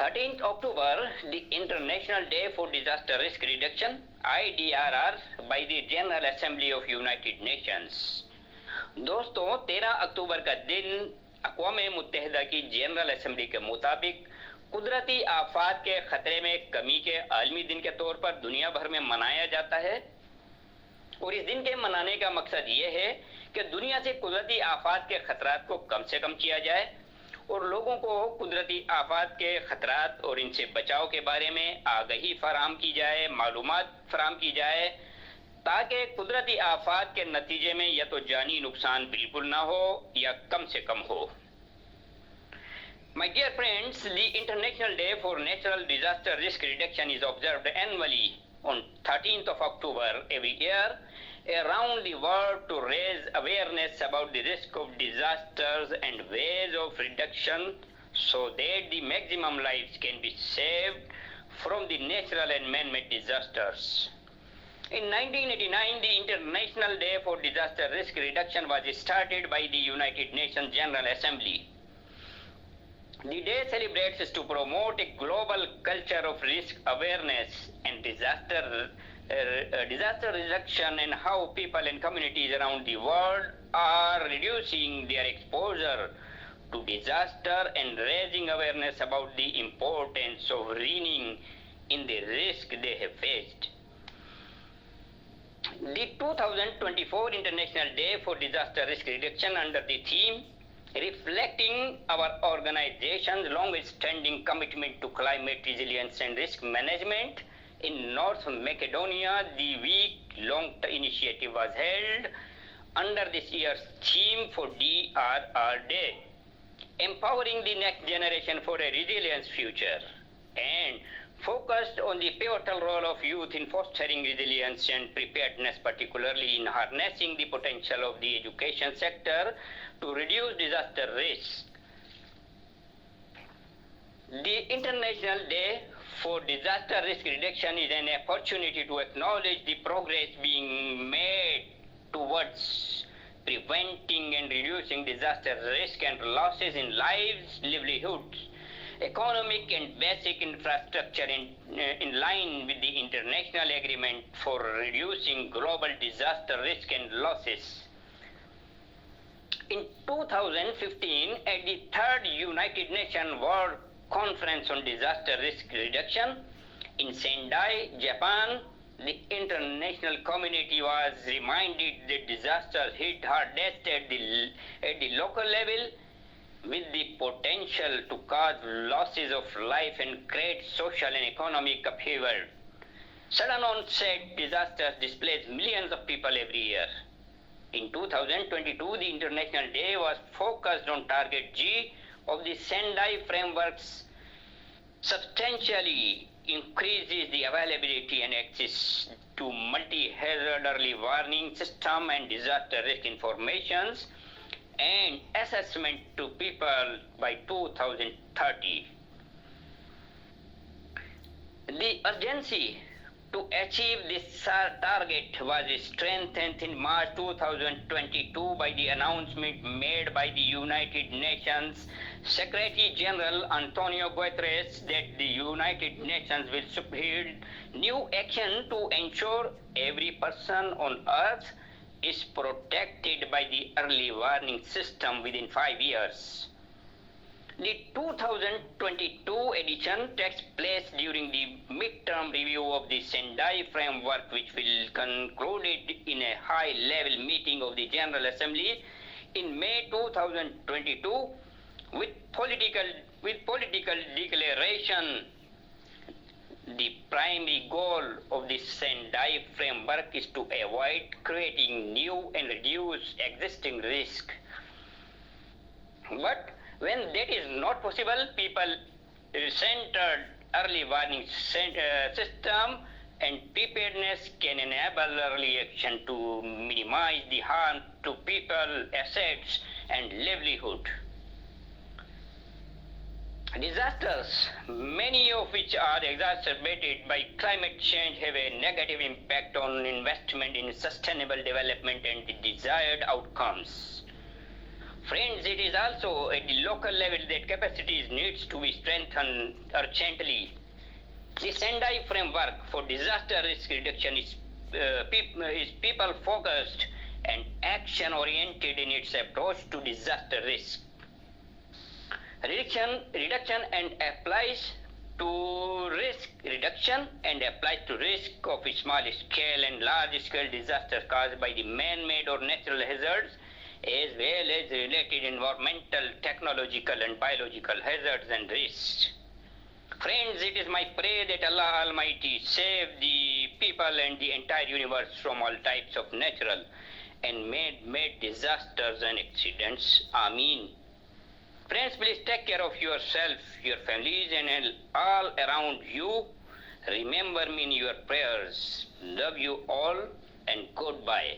13th October, the International Day for Disaster Risk Reduction (IDRR) by the General Assembly of United Nations. दोस्तों 13 अक्टूबर का दिन अक़वामी मुत्तहिदा की general assembly के मुताबिक कुदरती आफात के खतरे में कमी के आलमी दिन के तौर पर दुनिया भर में मनाया जाता है और इस दिन के मनाने का मकसद ये है कि दुनिया से कुदरती आफात के खतरात को कम से कम किया जाए और लोगों को कुदरती आफात के खतरात और इनसे बचाव के बारे में आगाही फराहम की जाए, मालूमात फराहम की जाए ताकि कुदरती आफात के नतीजे में या तो जानी नुकसान बिल्कुल ना हो या कम से कम हो। My dear friends, the International Day for Natural Disaster Risk Reduction is observed annually on 13th of October every year around the world to raise awareness about the risk of disasters and ways of reduction so that the maximum lives can be saved from the natural and man-made disasters. In 1989, the International Day for Disaster Risk Reduction was started by the United Nations General Assembly. The day celebrates to promote a global culture of risk awareness and disaster reduction and how people and communities around the world are reducing their exposure to disaster and raising awareness about the importance of reigning in the risk they have faced. The 2024 International Day for Disaster Risk Reduction under the theme reflecting our organization's long-standing commitment to climate resilience and risk management in North Macedonia, the week-long initiative was held under this year's theme for DRR Day, empowering the next generation for a resilient future, and focused on the pivotal role of youth in fostering resilience and preparedness, particularly in harnessing the potential of the education sector to reduce disaster risk. The International Day for Disaster Risk Reduction is an opportunity to acknowledge the progress being made towards preventing and reducing disaster risk and losses in lives, livelihoods, economic and basic infrastructure in line with the international agreement for reducing global disaster risk and losses. In 2015, at the third United Nations World Conference on Disaster Risk Reduction in Sendai, Japan, the international community was reminded that disasters hit hardest at the local level with the potential to cause losses of life and create social and economic upheaval. Sudden onset disasters displace millions of people every year. In 2022, the International Day was focused on Target G of the Sendai frameworks substantially increases the availability and access to multi-hazard early warning system and disaster risk informations and assessment to people by 2030. The urgency to achieve this target was strengthened in March 2022 by the announcement made by the United Nations Secretary General Antonio Guterres that the United Nations will spearhead new action to ensure every person on earth is protected by the early warning system within 5 years. The 2022 edition takes place during the midterm review of the Sendai framework, which will conclude in a high-level meeting of the General Assembly in May 2022 with political declaration. The primary goal of the Sendai framework is to avoid creating new and reduce existing risk. But when that is not possible, people-centered early warning system and preparedness can enable early action to minimize the harm to people, assets, and livelihood. Disasters, many of which are exacerbated by climate change, have a negative impact on investment in sustainable development and the desired outcomes. Friends, it is also at the local level that capacities needs to be strengthened urgently. The Sendai framework for disaster risk reduction is people-focused and action-oriented in its approach to disaster risk. Reduction and applies to risk reduction and applies to risk of small-scale and large-scale disasters caused by the man-made or natural hazards, as well as related environmental, technological and biological hazards and risks. Friends, it is my prayer that Allah Almighty save the people and the entire universe from all types of natural and man-made disasters and accidents. Ameen. Friends, please take care of yourself, your families and all around you. Remember me in your prayers. Love you all and goodbye.